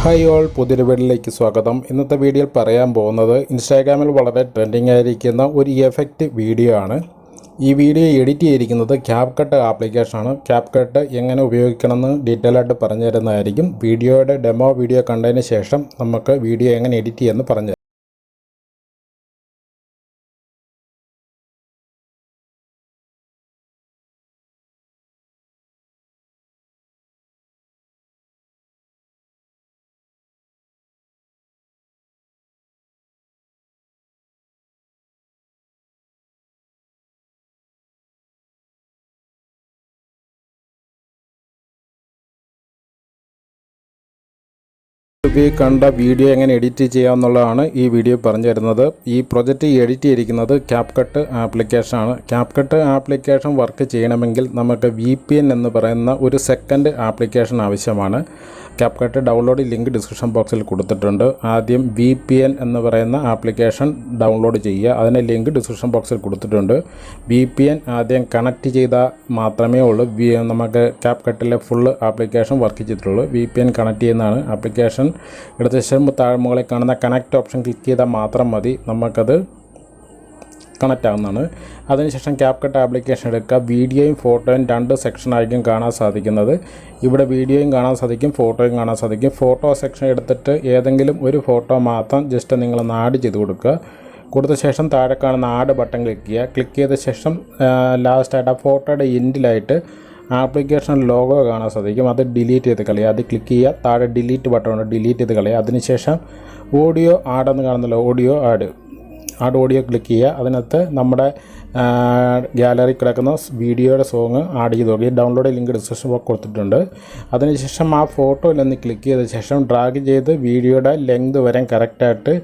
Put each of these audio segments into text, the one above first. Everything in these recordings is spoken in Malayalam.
ഹായ് ഓൾ, പുതിയൊരു വീഡിയോയിലേക്ക് സ്വാഗതം. ഇന്നത്തെ വീഡിയോയിൽ പറയാൻ പോകുന്നത് ഇൻസ്റ്റാഗ്രാമിൽ വളരെ ട്രെൻഡിങ് ആയിരിക്കുന്ന ഒരു എഫക്റ്റ് വീഡിയോ ആണ്. ഈ വീഡിയോ എഡിറ്റ് ചെയ്തിരിക്കുന്നത് ക്യാപ്കട്ട് ആപ്ലിക്കേഷനാണ്. ക്യാപ്കട്ട് എങ്ങനെ ഉപയോഗിക്കണമെന്ന് ഡീറ്റെയിൽ ആയിട്ട് പറഞ്ഞു തരുന്നതായിരിക്കും. വീഡിയോയുടെ ഡെമോ വീഡിയോ കണ്ടതിന് ശേഷം നമുക്ക് വീഡിയോ എങ്ങനെ എഡിറ്റ് ചെയ്യുമെന്ന് പറഞ്ഞു. കണ്ട വീഡിയോ എങ്ങനെ എഡിറ്റ് ചെയ്യാമെന്നുള്ളതാണ് ഈ വീഡിയോ പറഞ്ഞു തരുന്നത്. ഈ പ്രൊജക്റ്റ് എഡിറ്റ് ചെയ്തിരിക്കുന്നത് ക്യാപ്കട്ട് ആപ്ലിക്കേഷനാണ്. ക്യാപ്കട്ട് ആപ്ലിക്കേഷൻ വർക്ക് ചെയ്യണമെങ്കിൽ നമുക്ക് VPN എന്ന് പറയുന്ന ഒരു സെക്കൻഡ് ആപ്ലിക്കേഷൻ ആവശ്യമാണ്. ക്യാപ്കട്ട് ഡൗൺലോഡ് ലിങ്ക് ഡിസ്ക്രിപ്ഷൻ ബോക്സിൽ കൊടുത്തിട്ടുണ്ട്. ആദ്യം VPN എന്ന് പറയുന്ന ആപ്ലിക്കേഷൻ ഡൗൺലോഡ് ചെയ്യുക. അതിൻ്റെ ലിങ്ക് ഡിസ്ക്രിപ്ഷൻ ബോക്സിൽ കൊടുത്തിട്ടുണ്ട്. VPN ആദ്യം കണക്ട് ചെയ്താൽ മാത്രമേ ഉള്ളൂ നമുക്ക് ക്യാപ്കട്ടിലെ ഫുൾ ആപ്ലിക്കേഷൻ വർക്ക് ചെയ്തിട്ടുള്ളൂ. VPN കണക്ട് ചെയ്യുന്നതാണ്. ആപ്ലിക്കേഷൻ എടുത്ത ശേഷം മുകളിൽ കാണുന്ന കണക്റ്റ് ഓപ്ഷൻ ക്ലിക്ക് ചെയ്താൽ മാത്രം മതി, നമുക്കത് കണക്റ്റ് ആവുന്നതാണ്. അതിനുശേഷം ക്യാപ്കട്ട് ആപ്ലിക്കേഷൻ എടുക്കുക. വീഡിയോയും ഫോട്ടോയും രണ്ട് സെക്ഷനായിരിക്കും കാണാൻ സാധിക്കുന്നത്. ഇവിടെ വീഡിയോയും കാണാൻ സാധിക്കും, ഫോട്ടോയും കാണാൻ സാധിക്കും. ഫോട്ടോ സെക്ഷൻ എടുത്തിട്ട് ഏതെങ്കിലും ഒരു ഫോട്ടോ മാത്രം ജസ്റ്റ് നിങ്ങളൊന്ന് ആഡ് ചെയ്ത് കൊടുത്ത ശേഷം താഴെ കാണുന്ന ആഡ് ബട്ടൺ ക്ലിക്ക് ചെയ്യുക. ക്ലിക്ക് ചെയ്ത ശേഷം ലാസ്റ്റായിട്ട് ആ ഫോട്ടോയുടെ എൻഡിലായിട്ട് ആപ്ലിക്കേഷൻ ലോഗോ കാണാൻ സാധിക്കും. അത് ഡിലീറ്റ് ചെയ്ത് കളയുക. അത് ക്ലിക്ക് ചെയ്യുക. താഴെ ഡിലീറ്റ് ബട്ടൺ ഉണ്ട്, ഡിലീറ്റ് ചെയ്ത് കളയുക. അതിനുശേഷം ഓഡിയോ ആഡ് എന്ന് കാണുന്നല്ലോ, ആഡ് ഓഡിയോ ക്ലിക്ക് ചെയ്യുക. അതിനകത്ത് നമ്മുടെ ഗാലറി കിടക്കുന്ന വീഡിയോയുടെ സോങ് ആഡ് ചെയ്ത് നോക്കി. ഡൗൺലോഡ് ലിങ്ക് ഡിസ്ക്രിപ്ഷൻ ബോക്സ് കൊടുത്തിട്ടുണ്ട്. അതിനുശേഷം ആ ഫോട്ടോയിൽ ഒന്ന് ക്ലിക്ക് ചെയ്ത ശേഷം ഡ്രാഗ് ചെയ്ത് വീഡിയോയുടെ ലെങ്ത് വരെ കറക്റ്റായിട്ട്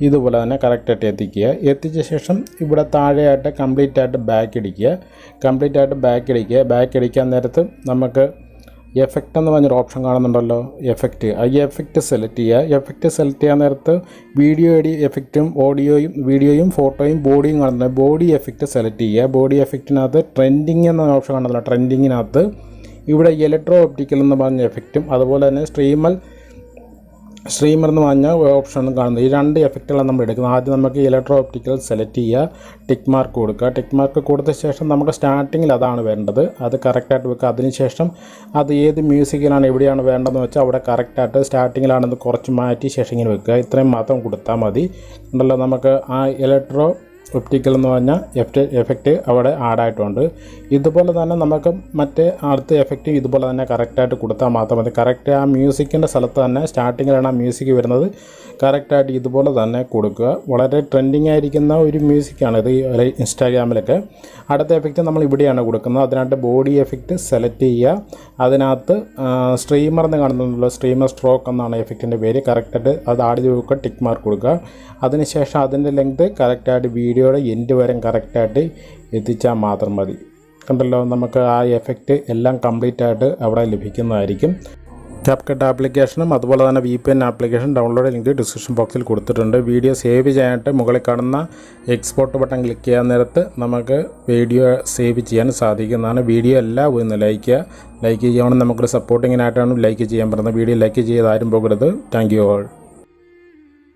ഇതുപോലെ തന്നെ കറക്റ്റായിട്ട് എത്തിച്ച ശേഷം ഇവിടെ താഴെയായിട്ട് കംപ്ലീറ്റ് ആയിട്ട് ബാക്ക് അടിക്കാൻ നേരത്ത് നമുക്ക് എഫക്റ്റ് എന്ന് പറഞ്ഞൊരു ഓപ്ഷൻ കാണുന്നുണ്ടല്ലോ, എഫക്റ്റ്. ആ എഫക്റ്റ് സെലക്ട് ചെയ്യുക. എഫക്റ്റ് സെലക്ട് ചെയ്യാൻ നേരത്ത് വീഡിയോ എഫക്റ്റും വീഡിയോയും ഫോട്ടോയും ബോഡിയും കാണുന്നുണ്ട്. ബോഡി എഫക്റ്റ് സെലക്ട് ചെയ്യുക. ബോഡി എഫക്റ്റിനകത്ത് ട്രെൻഡിങ് എന്ന ഓപ്ഷൻ കാണുന്നല്ലോ, ട്രെൻഡിങ്ങിനകത്ത് ഇവിടെ ഇലക്ട്രോ ഒപ്റ്റിക്കൽ എന്ന് പറഞ്ഞ എഫക്റ്റും അതുപോലെ തന്നെ സ്ട്രീമർ എന്ന് പറഞ്ഞ ഓപ്ഷൻ കാണുന്നത്. ഈ രണ്ട് എഫക്റ്റുകളാണ് നമ്മൾ എടുക്കുന്നത്. ആദ്യം നമുക്ക് ഇലക്ട്രോ ഒപ്റ്റിക്കൽ സെലക്ട് ചെയ്യുക, ടിക്ക് മാർക്ക് കൊടുക്കുക. ടിക്ക് മാർക്ക് കൊടുത്ത ശേഷം നമുക്ക് സ്റ്റാർട്ടിങ്ങിൽ അതാണ് വേണ്ടത്, അത് കറക്റ്റായിട്ട് വെക്കുക. അതിനുശേഷം അത് ഏത് മ്യൂസിക്കിലാണ് എവിടെയാണ് വേണ്ടതെന്ന് വെച്ചാൽ അവിടെ കറക്റ്റായിട്ട് സ്റ്റാർട്ടിങ്ങിലാണെന്ന് കുറച്ച് മാറ്റി ശേഷം ഇങ്ങനെ വെക്കുക. ഇത്രയും മാത്രം കൊടുത്താൽ മതി. ഉണ്ടല്ലോ, നമുക്ക് ആ ഇലക്ട്രോ ഒപ്റ്റിക്കൽ എന്ന് പറഞ്ഞ എഫക്റ്റ് അവിടെ ആഡായിട്ടുണ്ട്. ഇതുപോലെ തന്നെ നമുക്ക് മറ്റേ അടുത്ത എഫക്റ്റും ഇതുപോലെ തന്നെ കറക്റ്റായിട്ട് കൊടുത്താൽ മാത്രം മതി. കറക്റ്റ് ആ മ്യൂസിക്കിൻ്റെ സ്ഥലത്ത് തന്നെ സ്റ്റാർട്ടിങ്ങിലാണ് ആ മ്യൂസിക് വരുന്നത്, കറക്റ്റായിട്ട് ഇതുപോലെ തന്നെ കൊടുക്കുക. വളരെ ട്രെൻഡിങ് ആയിരിക്കുന്ന ഒരു മ്യൂസിക്കാണിത് ഇൻസ്റ്റാഗ്രാമിലൊക്കെ. അടുത്ത എഫക്റ്റ് നമ്മൾ ഇവിടെയാണ് കൊടുക്കുന്നത്. അതിനകത്ത് ബോഡി എഫക്റ്റ് സെലക്ട് ചെയ്യുക. അതിനകത്ത് സ്ട്രീമർ എന്ന് കാണുന്നുണ്ടല്ലോ, സ്ട്രീമർ സ്ട്രോക്ക് എന്നാണ് എഫക്റ്റിൻ്റെ പേര്. കറക്റ്റായിട്ട് അത് ആഡ് ചെയ്ത് കൊടുക്കുക, ടിക്ക് മാർക്ക് കൊടുക്കുക. അതിനുശേഷം അതിൻ്റെ ലെങ്ത് കറക്റ്റായിട്ട് വീഡിയോയുടെ എൻഡ് വരെ കറക്റ്റായിട്ട് എത്തിച്ചാൽ മാത്രം മതി. കണ്ടല്ലോ, നമുക്ക് ആ എഫക്റ്റ് എല്ലാം കംപ്ലീറ്റ് ആയിട്ട് അവിടെ ലഭിക്കുന്നതായിരിക്കും. ക്യാപ്കട്ട് ആപ്ലിക്കേഷനും അതുപോലെ തന്നെ VPN application download link description ബോക്സിൽ കൊടുത്തിട്ടുണ്ട്. വീഡിയോ സേവ് ചെയ്യാനായിട്ട് മുകളിൽ കാണുന്ന എക്സ്പോർട്ട് ബട്ടൺ ക്ലിക്ക് ചെയ്യാൻ നേരത്ത് നമുക്ക് വീഡിയോ സേവ് ചെയ്യാൻ സാധിക്കുന്നതാണ്. വീഡിയോ എല്ലാം ഒന്ന് ലൈക്ക് ചെയ്യണം. നമുക്കൊരു സപ്പോർട്ടിങ്ങിനായിട്ടാണ് ലൈക്ക് ചെയ്യാൻ പറയുന്നത്. വീഡിയോ ലൈക്ക് ചെയ്ത് ആരും പോകരുത്. Thank you all.